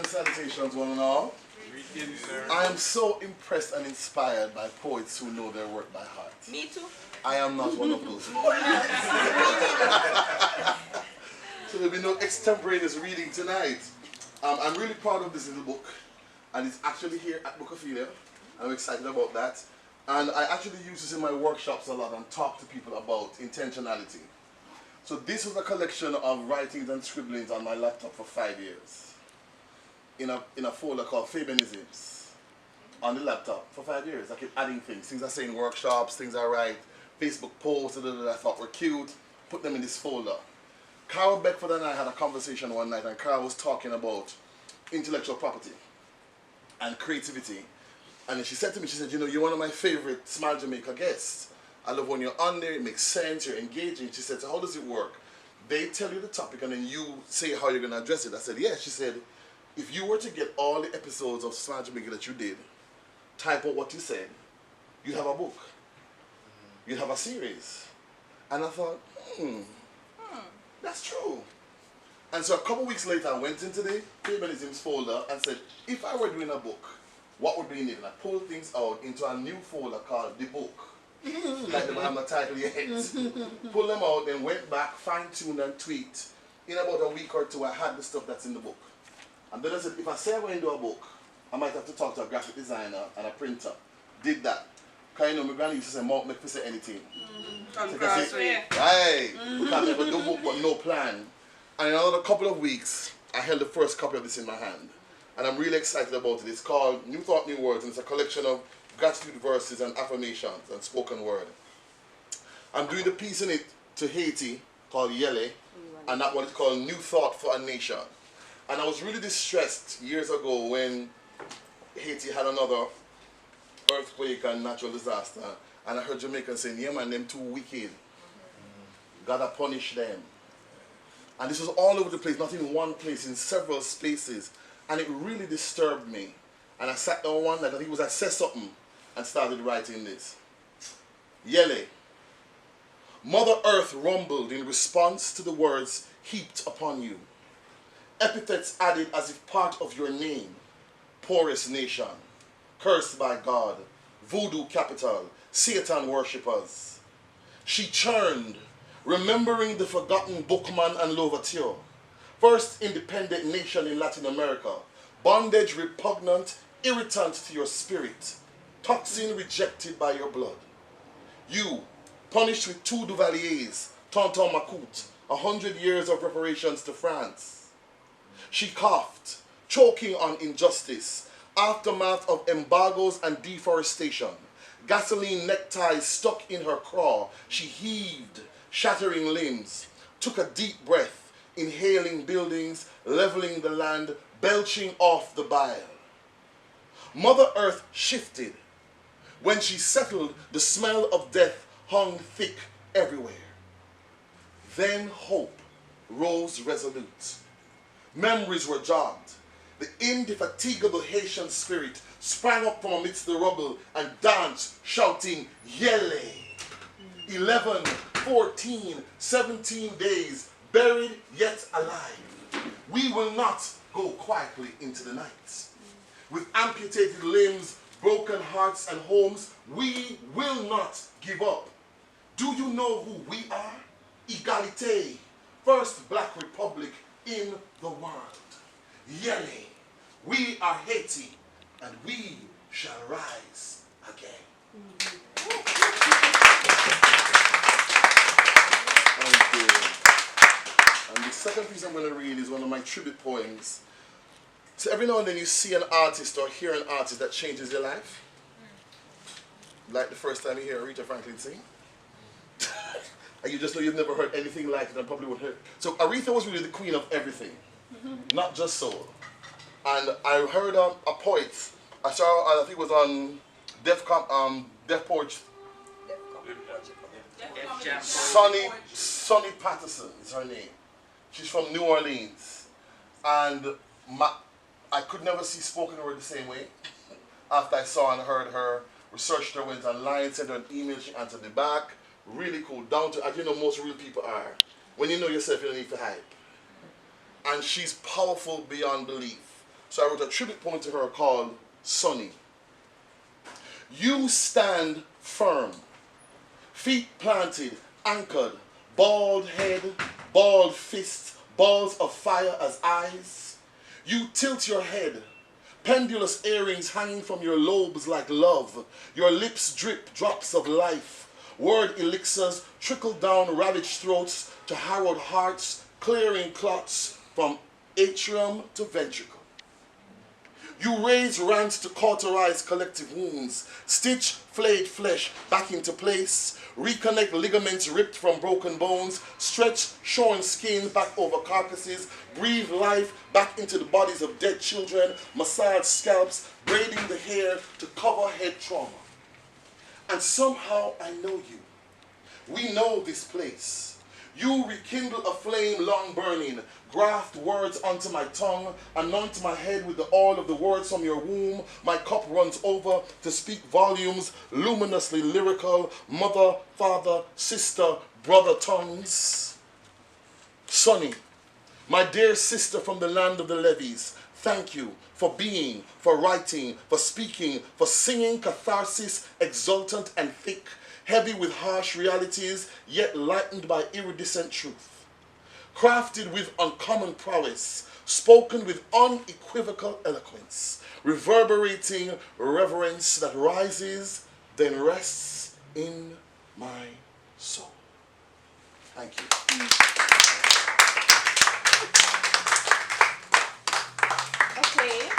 and salutations, one and all. I am so impressed and inspired by poets who know their work by heart. Me too. I am not one of those poets. So there'll be no extemporaneous reading tonight. I'm really proud of this little book, and it's actually here at Bookophilia. I'm excited about that. And I actually use this in my workshops a lot and talk to people about intentionality. So this was a collection of writings and scribblings on my laptop for 5 years. In a folder called Fabianisms on the laptop for 5 years. I keep adding things I say in workshops, things I write, Facebook posts that I thought were cute, put them in this folder. Carol Beckford and I had a conversation one night, and Carol was talking about intellectual property and creativity. And then she said to me, she said, you know, you're one of my favorite Smile Jamaica guests. I love when you're on there, it makes sense, you're engaging. She said, so how does it work? They tell you the topic and then you say how you're going to address it. I said, yes. She said, if you were to get all the episodes of Smile Jamaica that you did, type out what you said, you'd have a book. You'd have a series. And I thought, that's true. And so a couple weeks later, I went into the Fabianisms folder and said, if I were doing a book, what would be in it? And I pulled things out into a new folder called The Book. Like they don't have the title yet. Pull them out, then went back, fine-tuned and tweaked. In about a week or two, I had the stuff that's in the book. And then I said, if I say I'm going to do a book, I might have to talk to a graphic designer and a printer. Did that. Because you know, my granny used to say, Mount make me say anything. Right. We can't never do a book but no plan. And in another couple of weeks, I held the first copy of this in my hand. And I'm really excited about it. It's called New Thought, New Words, and it's a collection of gratitude verses and affirmations and spoken word. I'm doing the piece in it to Haiti called Yele, and that one is called New Thought for a Nation. And I was really distressed years ago when Haiti had another earthquake and natural disaster, and I heard Jamaicans saying, yeah man, them too wicked. Gotta punish them. And this was all over the place, not in one place, in several spaces. And it really disturbed me. And I sat down one night, I think it was I said something, and started writing this. Yele. Mother Earth rumbled in response to the words heaped upon you. Epithets added as if part of your name. Poorest nation. Cursed by God. Voodoo capital. Satan worshippers. She churned, remembering the forgotten bookman and Louverture. First independent nation in Latin America. Bondage repugnant, irritant to your spirit. Toxin rejected by your blood. You, punished with 2 Duvaliers, Tonton Macoute, 100 years of reparations to France. She coughed, choking on injustice, aftermath of embargoes and deforestation. Gasoline neckties stuck in her craw. She heaved, shattering limbs, took a deep breath, inhaling buildings, leveling the land, belching off the bile. Mother Earth shifted. When she settled, the smell of death hung thick everywhere. Then hope rose resolute. Memories were jogged. The indefatigable Haitian spirit sprang up from amidst the rubble and danced, shouting, Yele! 11, 14, 17 days, buried yet alive. We will not go quietly into the night. With amputated limbs, broken hearts and homes, we will not give up. Do you know who we are? Egalite, first black republic in the world. Yele, we are Haiti, and we shall rise again. Thank you. And the second piece I'm going to read is one of my tribute poems. So every now and then you see an artist or hear an artist that changes your life. Like the first time you hear Aretha Franklin sing. And you just know you've never heard anything like it and probably would hear. So Aretha was really the queen of everything, not just soul. And I heard a poet, I saw, I think it was on Def Poetry. Sonny Patterson is her name. She's from New Orleans. And I could never see spoken word the same way. After I saw and heard her, researched her, went online, sent her an email, she answered me back. Really cool, down to, as you know most real people are. When you know yourself, you don't need to hype. And she's powerful beyond belief. So I wrote a tribute poem to her called Sunny. You stand firm, feet planted, anchored, bald head, bald fist, balls of fire as eyes. You tilt your head, pendulous earrings hanging from your lobes like love. Your lips drip drops of life. Word elixirs trickle down ravaged throats to harrowed hearts, clearing clots from atrium to ventricle. You raise rants to cauterize collective wounds, stitch flayed flesh back into place, reconnect ligaments ripped from broken bones, stretch shorn skin back over carcasses, breathe life back into the bodies of dead children, massage scalps, braiding the hair to cover head trauma. And somehow I know you. We know this place. You rekindle a flame long burning, graft words onto my tongue, anoint my head with the oil of the words from your womb. My cup runs over to speak volumes, luminously lyrical, mother, father, sister, brother tongues. Sunny, my dear sister from the land of the levees, thank you for being, for writing, for speaking, for singing catharsis exultant and thick, heavy with harsh realities, yet lightened by iridescent truth. Crafted with uncommon prowess, spoken with unequivocal eloquence, reverberating reverence that rises, then rests in my soul. Thank you. Okay.